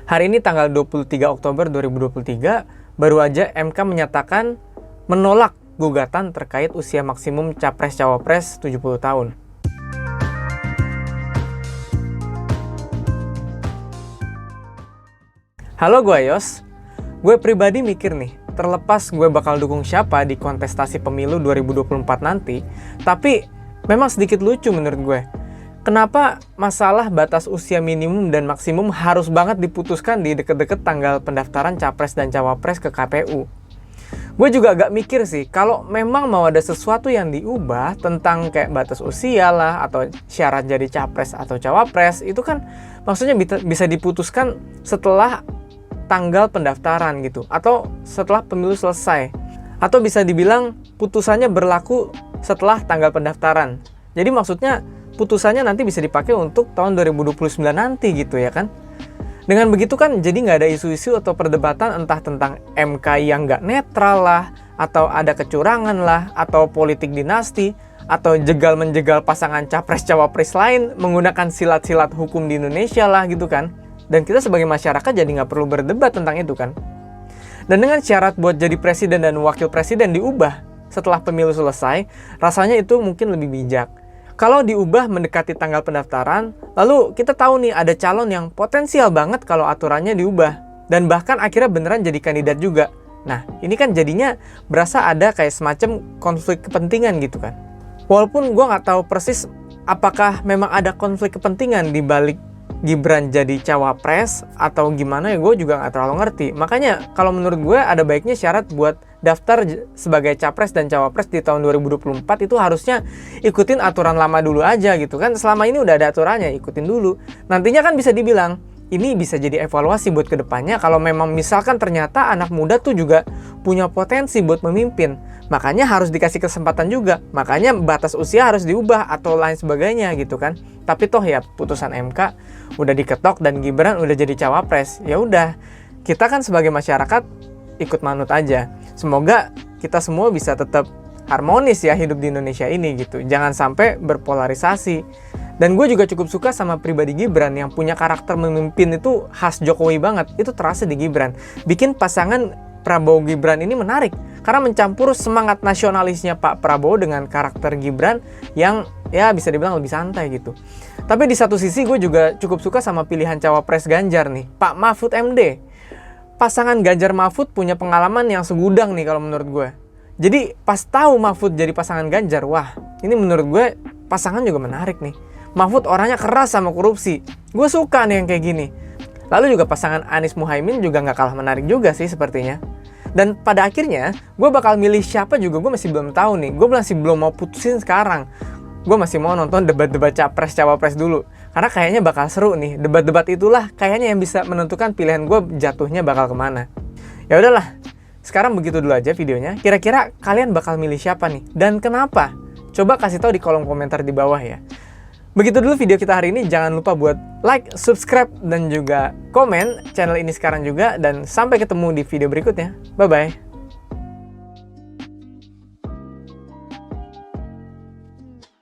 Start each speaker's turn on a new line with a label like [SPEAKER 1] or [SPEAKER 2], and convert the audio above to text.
[SPEAKER 1] Hari ini tanggal 23 Oktober 2023, baru aja MK menyatakan menolak gugatan terkait usia maksimum Capres-Cawapres 70 tahun. Halo, gue Yos. Gue pribadi mikir nih, terlepas gue bakal dukung siapa di kontestasi pemilu 2024 nanti, tapi memang sedikit lucu menurut gue. Kenapa masalah batas usia minimum dan maksimum harus banget diputuskan di deket-deket tanggal pendaftaran Capres dan Cawapres ke KPU? Gue juga agak mikir sih, kalau memang mau ada sesuatu yang diubah tentang kayak batas usia lah, atau syarat jadi Capres atau Cawapres, itu kan maksudnya bisa diputuskan setelah tanggal pendaftaran gitu, atau setelah pemilu selesai. Atau bisa dibilang putusannya berlaku setelah tanggal pendaftaran. Jadi maksudnya putusannya nanti bisa dipakai untuk tahun 2029 nanti gitu ya kan. Dengan begitu kan jadi nggak ada isu-isu atau perdebatan entah tentang MK yang nggak netral lah, atau ada kecurangan lah, atau politik dinasti, atau jegal-menjegal pasangan capres-cawapres lain menggunakan silat-silat hukum di Indonesia lah gitu kan. Dan kita sebagai masyarakat jadi nggak perlu berdebat tentang itu kan. Dan dengan syarat buat jadi presiden dan wakil presiden diubah setelah pemilu selesai, rasanya itu mungkin lebih bijak. Kalau diubah mendekati tanggal pendaftaran, lalu kita tahu nih ada calon yang potensial banget kalau aturannya diubah. Dan bahkan akhirnya beneran jadi kandidat juga. Nah, ini kan jadinya berasa ada kayak semacam konflik kepentingan gitu kan. Walaupun gue nggak tahu persis apakah memang ada konflik kepentingan di balik Gibran jadi cawapres atau gimana ya, gue juga nggak terlalu ngerti. Makanya kalau menurut gue ada baiknya syarat buat daftar sebagai capres dan cawapres di tahun 2024 itu harusnya ikutin aturan lama dulu aja gitu kan. Selama ini udah ada aturannya, ikutin dulu. Nantinya kan bisa dibilang ini bisa jadi evaluasi buat kedepannya kalau memang misalkan ternyata anak muda tuh juga punya potensi buat memimpin. Makanya harus dikasih kesempatan juga. Makanya batas usia harus diubah atau lain sebagainya gitu kan. Tapi toh ya putusan MK udah diketok dan Gibran udah jadi cawapres. Ya udah, kita kan sebagai masyarakat ikut manut aja. Semoga kita semua bisa tetap harmonis ya hidup di Indonesia ini gitu. Jangan sampai berpolarisasi. Dan gue juga cukup suka sama pribadi Gibran yang punya karakter memimpin itu khas Jokowi banget. Itu terasa di Gibran. Bikin pasangan Prabowo Gibran ini menarik karena mencampur semangat nasionalisnya Pak Prabowo dengan karakter Gibran yang ya bisa dibilang lebih santai gitu. Tapi di satu sisi gue juga cukup suka sama pilihan cawapres Ganjar nih, Pak Mahfud MD. Pasangan Ganjar Mahfud punya pengalaman yang segudang nih kalau menurut gue. Jadi pas tahu Mahfud jadi pasangan Ganjar, wah ini menurut gue pasangan juga menarik nih. Mahfud orangnya keras sama korupsi. Gue suka nih yang kayak gini. Lalu juga pasangan Anies Muhaimin juga nggak kalah menarik juga sih sepertinya. Dan pada akhirnya gue bakal milih siapa juga gue masih belum tahu nih. Gue masih belum mau putusin sekarang. Gue masih mau nonton debat-debat capres-cawapres dulu. Karena kayaknya bakal seru nih. Debat-debat itulah kayaknya yang bisa menentukan pilihan gue jatuhnya bakal kemana. Ya udahlah. Sekarang begitu dulu aja videonya. Kira-kira kalian bakal milih siapa nih? Dan kenapa? Coba kasih tahu di kolom komentar di bawah ya. Begitu dulu video kita hari ini. Jangan lupa buat like, subscribe, dan juga komen channel ini sekarang juga. Dan sampai ketemu di video berikutnya. Bye-bye.